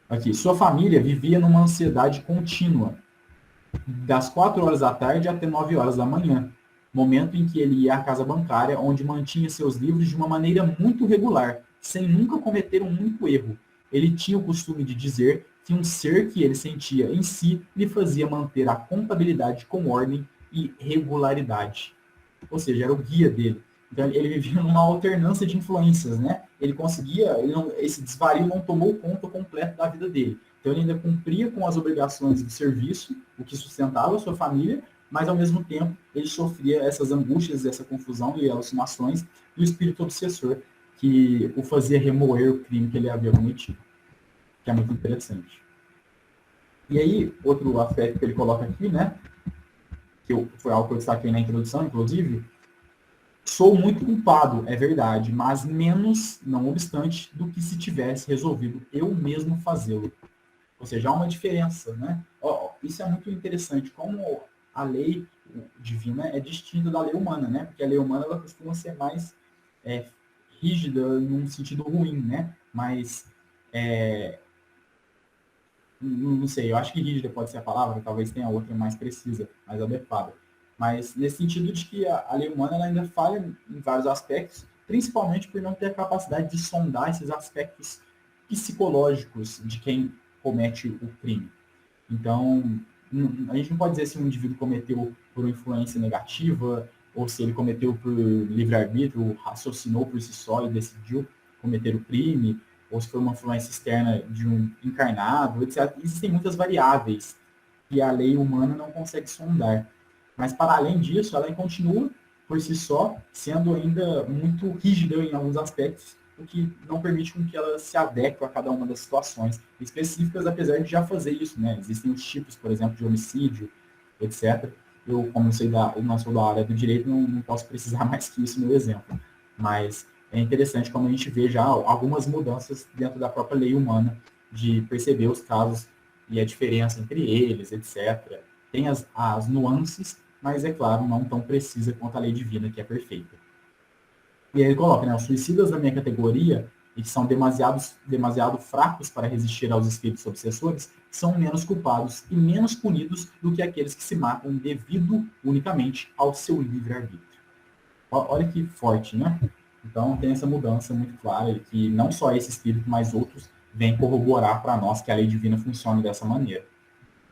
Aqui, sua família vivia numa ansiedade contínua, das 4 horas da tarde até 9 horas da manhã, momento em que ele ia à casa bancária, onde mantinha seus livros de uma maneira muito regular, sem nunca cometer um único erro. Ele tinha o costume de dizer que um ser que ele sentia em si lhe fazia manter a contabilidade com ordem e regularidade. Ou seja, era o guia dele. Então ele vivia numa alternância de influências, né? Ele conseguia, esse desvario não tomou conta completo da vida dele. Então ele ainda cumpria com as obrigações do serviço, o que sustentava a sua família, mas ao mesmo tempo ele sofria essas angústias, essa confusão e alucinações do espírito obsessor que o fazia remoer o crime que ele havia cometido, que é muito interessante. E aí, outro aspecto que ele coloca aqui, né, foi algo que eu destaquei na introdução, inclusive, sou muito culpado, é verdade, mas menos, não obstante, do que se tivesse resolvido eu mesmo fazê-lo. Ou seja, há uma diferença, né? Isso é muito interessante, como a lei divina é distinta da lei humana, né? Porque a lei humana ela costuma ser mais rígida num sentido ruim, né? Mas não sei, eu acho que rígida pode ser a palavra, talvez tenha outra mais precisa, mais adequada. Mas nesse sentido de que a lei humana ela ainda falha em vários aspectos, principalmente por não ter a capacidade de sondar esses aspectos psicológicos de quem comete o crime. Então, a gente não pode dizer se um indivíduo cometeu por influência negativa ou se ele cometeu por livre-arbítrio, raciocinou por si só e decidiu cometer o crime, ou se foi uma influência externa de um encarnado, etc. Existem muitas variáveis que a lei humana não consegue sondar. Mas, para além disso, ela continua, por si só, sendo ainda muito rígida em alguns aspectos, o que não permite com que ela se adeque a cada uma das situações específicas, apesar de já fazer isso, né? Existem os tipos, por exemplo, de homicídio, etc. Eu, como não sou da área do direito, não posso precisar mais que isso no exemplo. Mas é interessante como a gente vê já algumas mudanças dentro da própria lei humana, de perceber os casos e a diferença entre eles, etc. Tem as nuances, mas, é claro, não tão precisa quanto a lei divina, que é perfeita. E aí ele coloca, né, os suicidas da minha categoria, e que são demasiado fracos para resistir aos espíritos obsessores, são menos culpados e menos punidos do que aqueles que se matam devido unicamente ao seu livre-arbítrio. Olha que forte, né? Então tem essa mudança muito clara, que não só esse espírito, mas outros vêm corroborar para nós que a lei divina funciona dessa maneira.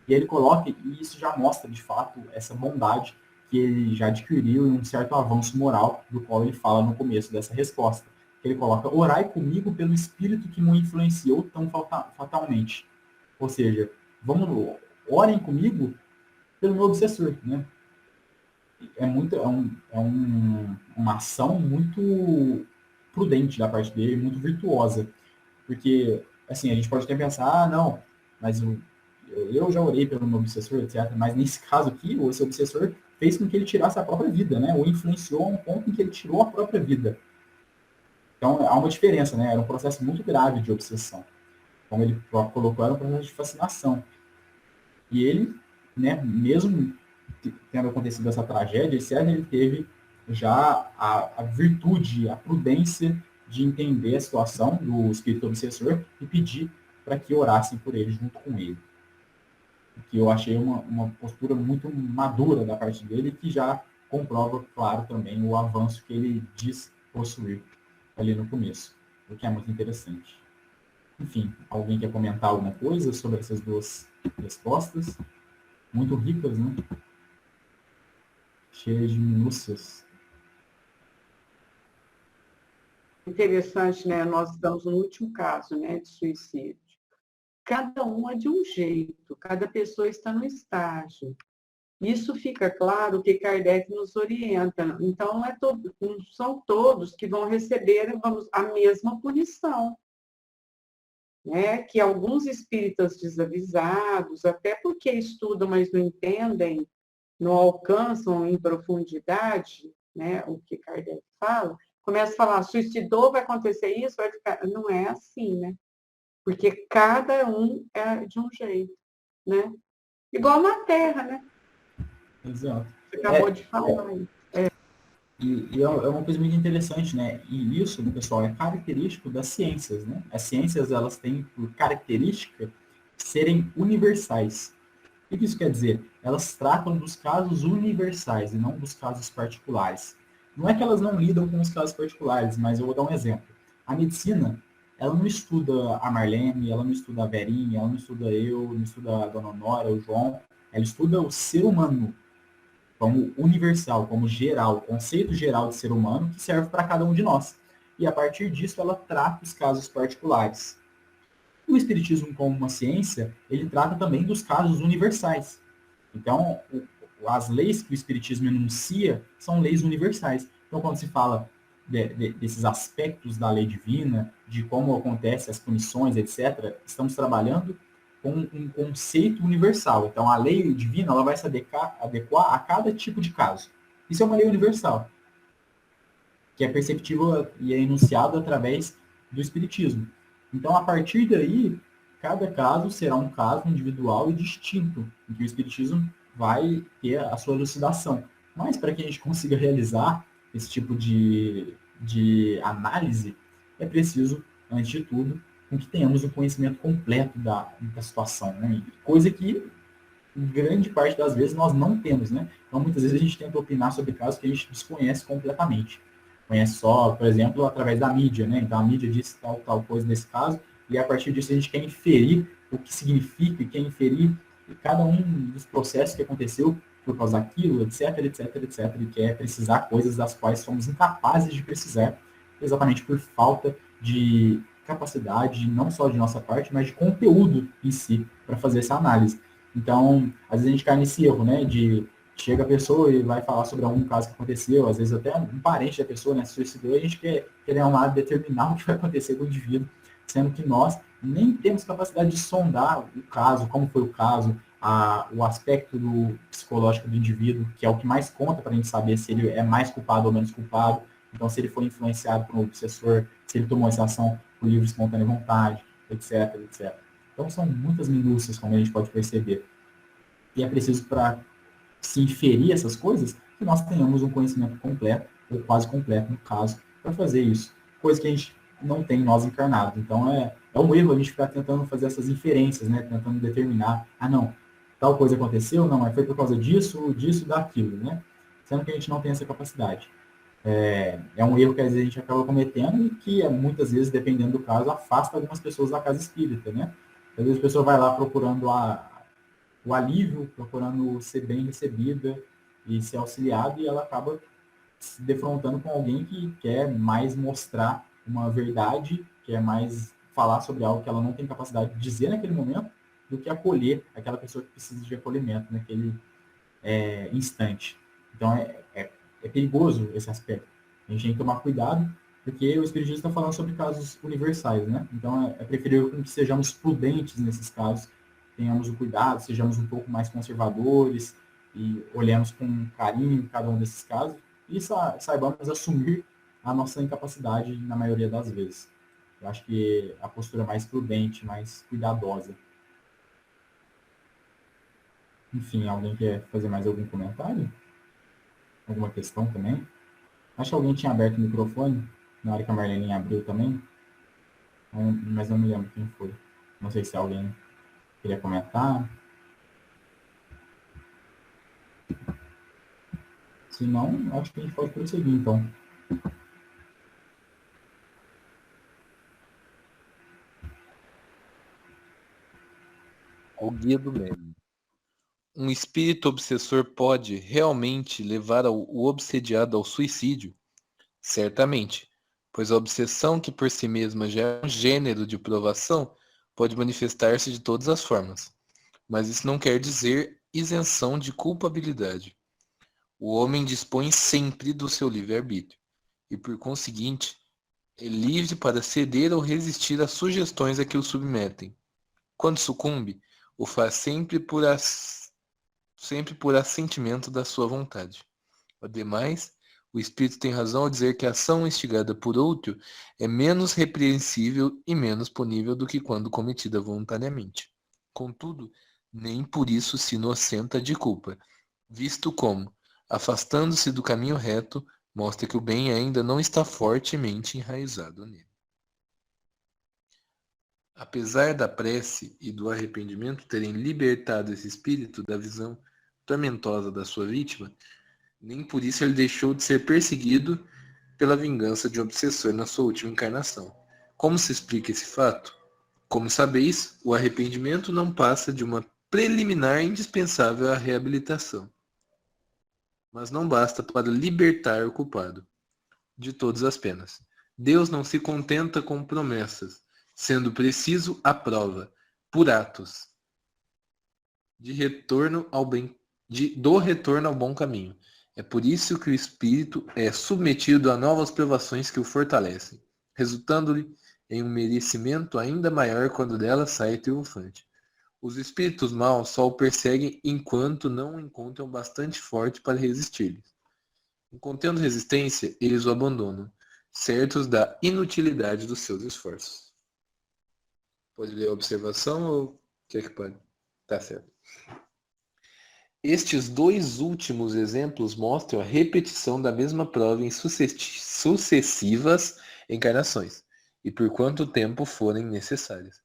E ele coloca, e isso já mostra, de fato, essa bondade que ele já adquiriu em um certo avanço moral, do qual ele fala no começo dessa resposta. Ele coloca, orai comigo pelo espírito que me influenciou tão fatalmente. Ou seja, orem comigo pelo meu obsessor, né? Uma ação muito prudente da parte dele, muito virtuosa. Porque, assim, a gente pode até pensar, não, mas eu já orei pelo meu obsessor, etc. Mas nesse caso aqui, esse obsessor fez com que ele tirasse a própria vida, né? Ou influenciou a um ponto em que ele tirou a própria vida. Então, há uma diferença, né? Era um processo muito grave de obsessão. Como ele próprio colocou, era um processo de fascinação. E ele, né, mesmo tendo acontecido essa tragédia, etc., ele teve já a virtude, a prudência de entender a situação do espírito obsessor e pedir para que orassem por ele junto com ele. Que eu achei uma postura muito madura da parte dele, que já comprova, claro, também o avanço que ele diz possuir ali no começo, o que é muito interessante. Enfim, alguém quer comentar alguma coisa sobre essas duas respostas? Muito ricas, né? Cheias de minúcias. Interessante, né? Nós estamos no último caso, né, de suicídio. Cada um é de um jeito, cada pessoa está no estágio. Isso fica claro que Kardec nos orienta. Então, não são todos que vão receber, a mesma punição. Né? Que alguns espíritas desavisados, até porque estudam, mas não entendem, não alcançam em profundidade, né, o que Kardec fala, começa a falar, suicidou, vai acontecer isso, vai ficar... Não é assim, né? Porque cada um é de um jeito, né? Igual na Terra, né? Exato. Você acabou de falar. E é uma coisa muito interessante, né? E isso, pessoal, é característico das ciências, né? As ciências, elas têm por característica serem universais. O que isso quer dizer? Elas tratam dos casos universais e não dos casos particulares. Não é que elas não lidam com os casos particulares, mas eu vou dar um exemplo. A medicina, ela não estuda a Marlene, ela não estuda a Verinha, ela não estuda eu, não estuda a Dona Nora, o João. Ela estuda o ser humano como universal, como geral, o conceito geral de ser humano que serve para cada um de nós. E a partir disso ela trata os casos particulares. O Espiritismo, como uma ciência, ele trata também dos casos universais. Então, as leis que o Espiritismo enuncia são leis universais. Então, quando se fala desses aspectos da lei divina, de como acontecem as punições, etc., estamos trabalhando com um conceito universal. Então, a lei divina ela vai se adequar a cada tipo de caso. Isso é uma lei universal, que é perceptível e é enunciado através do Espiritismo. Então, a partir daí, cada caso será um caso individual e distinto, em que o Espiritismo vai ter a sua elucidação. Mas, para que a gente consiga realizar esse tipo de análise, é preciso, antes de tudo, que tenhamos um conhecimento completo da situação, né? Coisa que, em grande parte das vezes, nós não temos, né? Então, muitas vezes a gente tenta opinar sobre casos que a gente desconhece completamente. Conhece só, por exemplo, através da mídia, né? Então, a mídia diz tal coisa nesse caso, e a partir disso a gente quer inferir o que significa, quer inferir cada um dos processos que aconteceu por causa daquilo, etc, etc, etc, e quer precisar coisas das quais somos incapazes de precisar, exatamente por falta de capacidade, não só de nossa parte, mas de conteúdo em si, para fazer essa análise. Então, às vezes a gente cai nesse erro, né, de chega a pessoa e vai falar sobre algum caso que aconteceu, às vezes até um parente da pessoa, né, se suicidou, e a gente quer determinar o que vai acontecer com o indivíduo, sendo que nós nem temos capacidade de sondar o caso, como foi o caso, o aspecto psicológico do indivíduo, que é o que mais conta para a gente saber se ele é mais culpado ou menos culpado. Então, se ele foi influenciado por um obsessor, se ele tomou essa ação por livre e espontânea vontade, etc, etc. Então, são muitas minúcias, como a gente pode perceber. E é preciso, para se inferir essas coisas, que nós tenhamos um conhecimento completo, ou quase completo, no caso, para fazer isso. Coisa que a gente não tem nós encarnados. Então, é um erro a gente ficar tentando fazer essas inferências, né? Tentando determinar, não, tal coisa aconteceu, não, mas foi por causa disso, daquilo, né? Sendo que a gente não tem essa capacidade. É um erro que às vezes a gente acaba cometendo e que muitas vezes, dependendo do caso, afasta algumas pessoas da casa espírita, né? Às vezes a pessoa vai lá procurando o alívio, procurando ser bem recebida e ser auxiliada, e ela acaba se defrontando com alguém que quer mais mostrar uma verdade, quer mais falar sobre algo que ela não tem capacidade de dizer naquele momento, do que acolher aquela pessoa que precisa de acolhimento naquele instante. Então, é perigoso esse aspecto. A gente tem que tomar cuidado, porque o Espiritismo está falando sobre casos universais, né? Então, é preferível que sejamos prudentes nesses casos, tenhamos o cuidado, sejamos um pouco mais conservadores e olhemos com carinho cada um desses casos e saibamos assumir a nossa incapacidade na maioria das vezes. Eu acho que a postura mais prudente, mais cuidadosa. Enfim, alguém quer fazer mais algum comentário? Alguma questão também? Acho que alguém tinha aberto o microfone na hora que a Marlene abriu também, mas não me lembro quem foi. Não sei se alguém queria comentar. Se não, acho que a gente pode prosseguir, então. O guia do médium. Um espírito obsessor pode realmente levar o obsediado ao suicídio? Certamente, pois a obsessão, que por si mesma já é um gênero de provação, pode manifestar-se de todas as formas. Mas isso não quer dizer isenção de culpabilidade. O homem dispõe sempre do seu livre-arbítrio, e por conseguinte, é livre para ceder ou resistir às sugestões a que o submetem. Quando sucumbe, o faz sempre por assentimento da sua vontade. Ademais, o espírito tem razão ao dizer que a ação instigada por outro é menos repreensível e menos punível do que quando cometida voluntariamente. Contudo, nem por isso se inocenta de culpa, visto como, afastando-se do caminho reto, mostra que o bem ainda não está fortemente enraizado nele. Apesar da prece e do arrependimento terem libertado esse espírito da visão tormentosa da sua vítima, nem por isso ele deixou de ser perseguido pela vingança de um obsessor na sua última encarnação. Como se explica esse fato? Como sabeis, o arrependimento não passa de uma preliminar indispensável à reabilitação. Mas não basta para libertar o culpado de todas as penas. Deus não se contenta com promessas, sendo preciso a prova, por atos, do retorno ao bom caminho. É por isso que o espírito é submetido a novas provações que o fortalecem, resultando-lhe em um merecimento ainda maior quando dela sai triunfante. Os espíritos maus só o perseguem enquanto não o encontram bastante forte para resistir-lhes. Encontrando resistência, eles o abandonam, certos da inutilidade dos seus esforços. Pode ler a observação ou quer que pode? Tá certo. Estes dois últimos exemplos mostram a repetição da mesma prova em sucessivas encarnações, e por quanto tempo forem necessárias.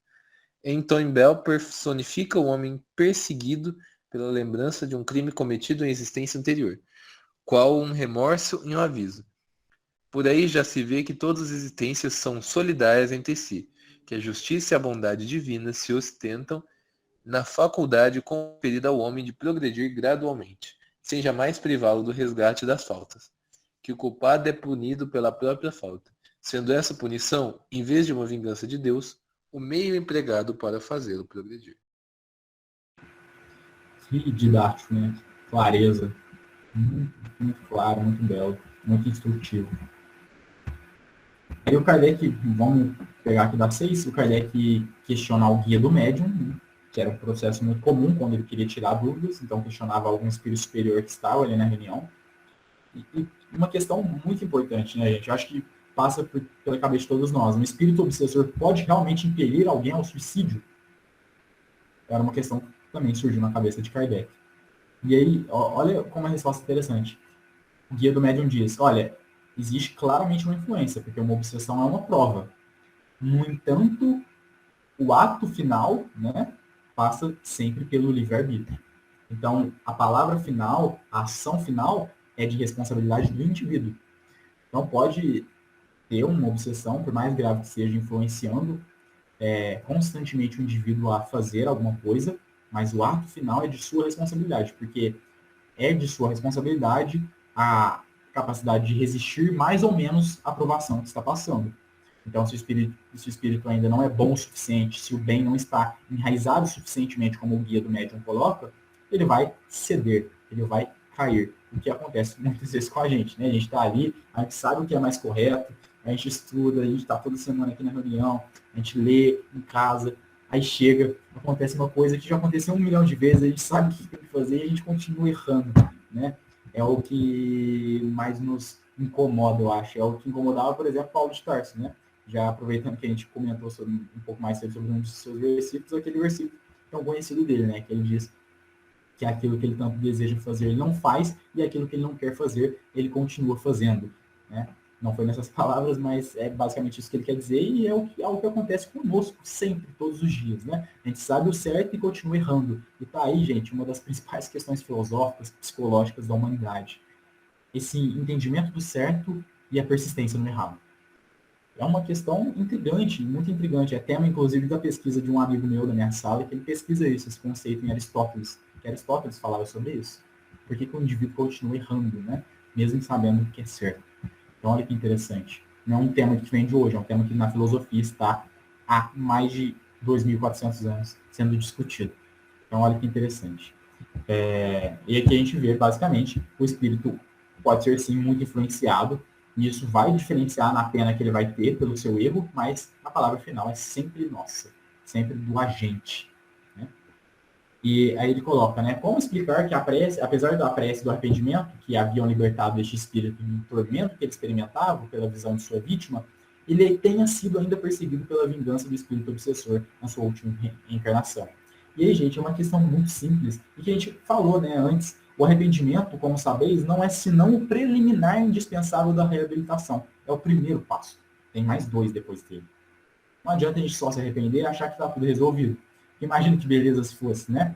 Então, Bell personifica o homem perseguido pela lembrança de um crime cometido em existência anterior, qual um remorso e um aviso. Por aí já se vê que todas as existências são solidárias entre si, que a justiça e a bondade divina se ostentam na faculdade conferida ao homem de progredir gradualmente, sem jamais privá-lo do resgate das faltas, que o culpado é punido pela própria falta, sendo essa punição, em vez de uma vingança de Deus, o meio empregado para fazê-lo progredir. Que didático, né? Clareza. Muito claro, muito belo, muito instrutivo. Aí o Kardec, vamos pegar aqui da 6, o Kardec questiona o guia do médium, né, que era um processo muito comum quando ele queria tirar dúvidas, então questionava algum espírito superior que estava ali na reunião. E uma questão muito importante, né, gente? Eu acho que passa pela cabeça de todos nós. Um espírito obsessor pode realmente impelir alguém ao suicídio? Era uma questão que também surgiu na cabeça de Kardec. E aí, olha como a resposta é interessante. O guia do médium diz, olha, existe claramente uma influência, porque uma obsessão é uma prova. No entanto, o ato final, né, passa sempre pelo livre-arbítrio. Então, a palavra final, a ação final, é de responsabilidade do indivíduo. Então, pode ter uma obsessão, por mais grave que seja, influenciando constantemente o indivíduo a fazer alguma coisa, mas o ato final é de sua responsabilidade, porque é de sua responsabilidade a capacidade de resistir mais ou menos à provação que está passando. Então, se o espírito ainda não é bom o suficiente, se o bem não está enraizado suficientemente, como o guia do médium coloca, ele vai ceder, ele vai cair. O que acontece muitas vezes com a gente, né? A gente está ali, a gente sabe o que é mais correto, a gente estuda, a gente está toda semana aqui na reunião, a gente lê em casa, Aí chega, acontece uma coisa que já aconteceu 1 milhão de vezes, a gente sabe o que tem que fazer e a gente continua errando, né? É o que mais nos incomoda, eu acho. É o que incomodava, por exemplo, Paulo de Tarso, né? Já aproveitando que a gente comentou um pouco mais sobre um dos seus versículos, aquele versículo tão conhecido dele, né? Que ele diz que aquilo que ele tanto deseja fazer, ele não faz, e aquilo que ele não quer fazer, ele continua fazendo, né? Não foi nessas palavras, mas é basicamente isso que ele quer dizer, e é o que acontece conosco sempre, todos os dias, né? A gente sabe o certo e continua errando. E tá aí, gente, uma das principais questões filosóficas, psicológicas da humanidade. Esse entendimento do certo e a persistência no errado. É uma questão intrigante, muito intrigante. É tema, inclusive, da pesquisa de um amigo meu da minha sala, que ele pesquisa isso, esse conceito em Aristóteles. Que Aristóteles falava sobre isso. Por que o indivíduo continua errando, né? Mesmo sabendo o que é certo. Então, olha que interessante. Não é um tema que vem de hoje, é um tema que na filosofia está há mais de 2.400 anos sendo discutido. Então, olha que interessante. E aqui a gente vê, basicamente, o espírito pode ser, sim, muito influenciado, e isso vai diferenciar na pena que ele vai ter pelo seu erro, mas a palavra final é sempre nossa, sempre do agente. Né? E aí ele coloca, né, como explicar que a prece, apesar da prece do arrependimento, que haviam libertado este espírito do tormento que ele experimentava pela visão de sua vítima, ele tenha sido ainda perseguido pela vingança do espírito obsessor na sua última reencarnação. E aí, gente, é uma questão muito simples, e que a gente falou, né, antes. O arrependimento, como sabeis, não é senão o preliminar indispensável da reabilitação. É o primeiro passo. Tem mais 2 depois dele. Não adianta a gente só se arrepender e achar que está tudo resolvido. Imagina que beleza se fosse, né?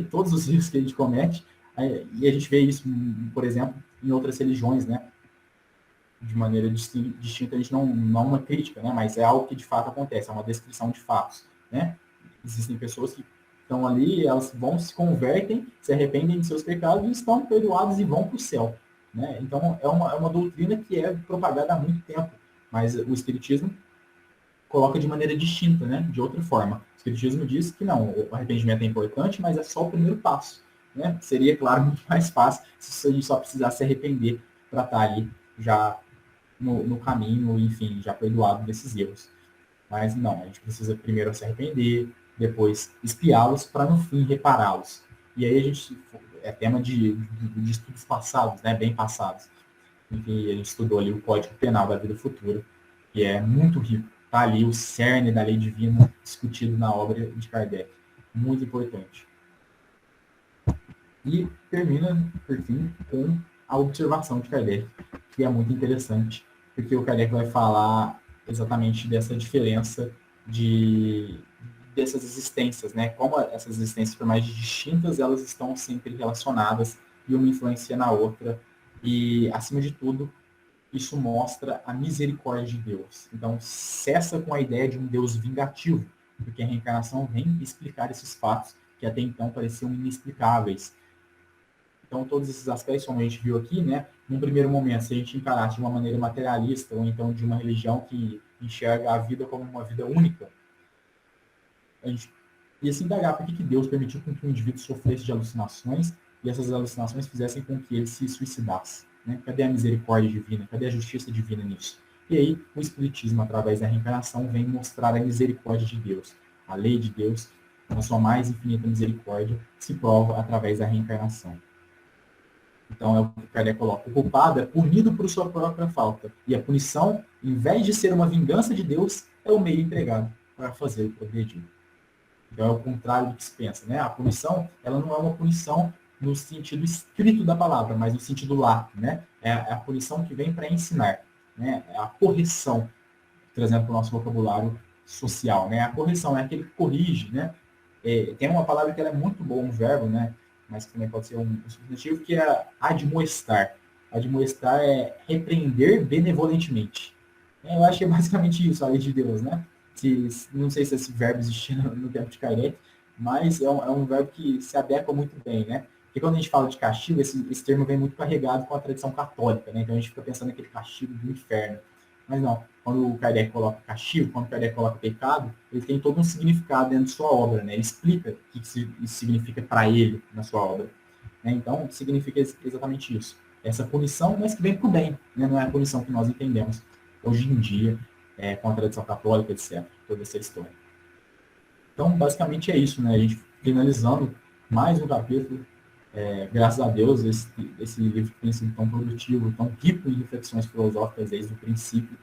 Todos os erros que a gente comete, e a gente vê isso, por exemplo, em outras religiões, né? De maneira distinta, a gente não uma crítica, né? Mas é algo que de fato acontece, é uma descrição de fatos, né? Existem pessoas que estão ali, elas se convertem, se arrependem de seus pecados e estão perdoadas e vão para o céu, né? Então, é uma doutrina que é propagada há muito tempo, mas o Espiritismo coloca de maneira distinta, né? De outra forma. O Espiritismo diz que não, o arrependimento é importante, mas é só o primeiro passo, né? Seria, claro, muito mais fácil se a gente só precisasse se arrepender para estar ali já no caminho, enfim, já perdoado desses erros. Mas não, a gente precisa primeiro se arrepender, depois espiá-los para no fim repará-los. E aí a gente é tema de estudos passados, né, bem passados, em que a gente estudou ali o Código Penal da Vida Futura, que é muito rico. Está ali o cerne da lei divina discutido na obra de Kardec. Muito importante. E termina, por fim, com a observação de Kardec, que é muito interessante, porque o Kardec vai falar exatamente dessa diferença dessas existências, né? Como essas existências, por mais distintas, elas estão sempre relacionadas e uma influencia na outra. E, acima de tudo, isso mostra a misericórdia de Deus. Então, cessa com a ideia de um Deus vingativo, porque a reencarnação vem explicar esses fatos que até então pareciam inexplicáveis. Então, todos esses aspectos, como a gente viu aqui, né, num primeiro momento, se a gente encarasse de uma maneira materialista, ou então de uma religião que enxerga a vida como uma vida única, a gente ia se indagar por que Deus permitiu que o indivíduo sofresse de alucinações e essas alucinações fizessem com que ele se suicidasse. Né? Cadê a misericórdia divina? Cadê a justiça divina nisso? E aí, o Espiritismo, através da reencarnação, vem mostrar a misericórdia de Deus. A lei de Deus, na sua mais infinita misericórdia, se prova através da reencarnação. Então, é o que Kardec coloca. O culpado é punido por sua própria falta. E a punição, em vez de ser uma vingança de Deus, é o meio empregado para fazer o progredir. Então, é o contrário do que se pensa. Né? A punição, ela não é uma punição no sentido estrito da palavra, mas no sentido lato. Né? É a punição que vem para ensinar. Né? É a correção, trazendo para o nosso vocabulário social. Né? A correção é aquele que corrige. Né? Tem uma palavra que ela é muito boa, um verbo, né? Mas que também pode ser um substantivo, que é admoestar. Admoestar é repreender benevolentemente. Eu acho que é basicamente isso, a lei de Deus, né? Não sei se esse verbo existia no tempo de Kardec, mas é um verbo que se adequa muito bem, né? Porque quando a gente fala de castigo, esse termo vem muito carregado com a tradição católica, né? Então a gente fica pensando naquele castigo do inferno. Mas não, quando o Kardec coloca castigo, quando o Kardec coloca pecado, ele tem todo um significado dentro de sua obra, né? Ele explica o que isso significa para ele na sua obra. Né? Então, significa exatamente isso. Essa punição, mas que vem para o bem, né? Não é a punição que nós entendemos hoje em dia, com a tradição católica, etc. Toda essa história. Então, basicamente é isso, né? A gente finalizando mais um capítulo. Graças a Deus, esse livro tem sido tão produtivo, tão rico em reflexões filosóficas desde o princípio,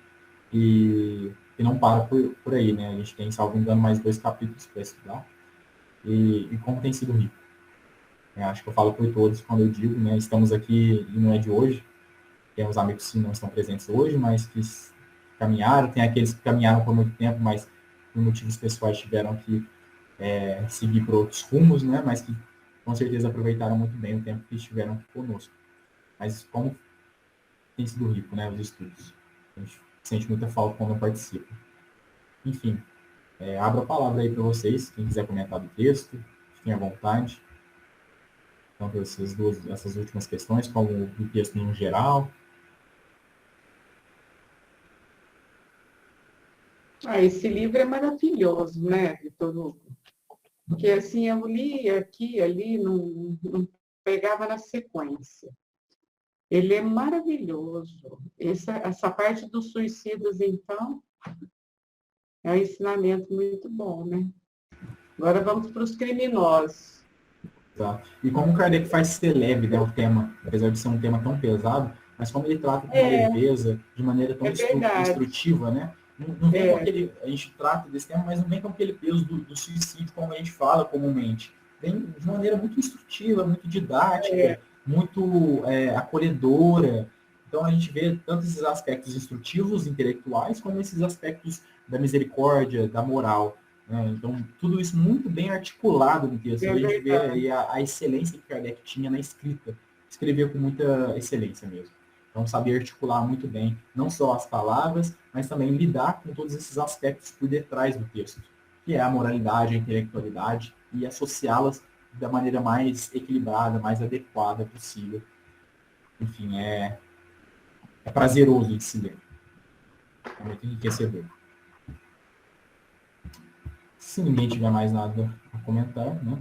e não para por aí, né? A gente tem, salvo engano, mais 2 capítulos para estudar, e como tem sido rico. Acho que eu falo por todos quando eu digo, né? Estamos aqui, e não é de hoje, temos amigos que não estão presentes hoje, mas que caminharam, tem aqueles que caminharam por muito tempo, mas por motivos pessoais tiveram que seguir por outros rumos, né? Mas que com certeza aproveitaram muito bem o tempo que estiveram conosco. Mas como tem sido rico, né? Os estudos. A gente sente muita falta quando não participa. Enfim, abro a palavra aí para vocês, quem quiser comentar do texto, fiquem à vontade. Então, essas últimas questões, como o texto no geral. Esse livro é maravilhoso, né, Vitor Hugo? Porque assim, eu li aqui, ali, não pegava na sequência. Ele é maravilhoso. Essa parte dos suicidas, então, é um ensinamento muito bom, né? Agora vamos para os criminosos. Tá? E como o Kardec faz ser leve, né, o tema, apesar de ser um tema tão pesado, mas como ele trata com uma leveza, de maneira tão instrutiva, né? Não vem com aquele, a gente trata desse tema, mas não vem com aquele peso do suicídio, como a gente fala comumente. Vem de maneira muito instrutiva, muito didática, muito acolhedora. Então a gente vê tanto esses aspectos instrutivos, intelectuais, como esses aspectos da misericórdia, da moral. Então, tudo isso muito bem articulado no texto. A gente vê aí a excelência que Kardec tinha na escrita. Escrevia com muita excelência mesmo. Então, sabia articular muito bem, não só as palavras, mas também lidar com todos esses aspectos por detrás do texto, que é a moralidade, a intelectualidade, e associá-las da maneira mais equilibrada, mais adequada possível. Enfim, é prazeroso de se ler. É muito enriquecedor. Se ninguém tiver mais nada a comentar, né?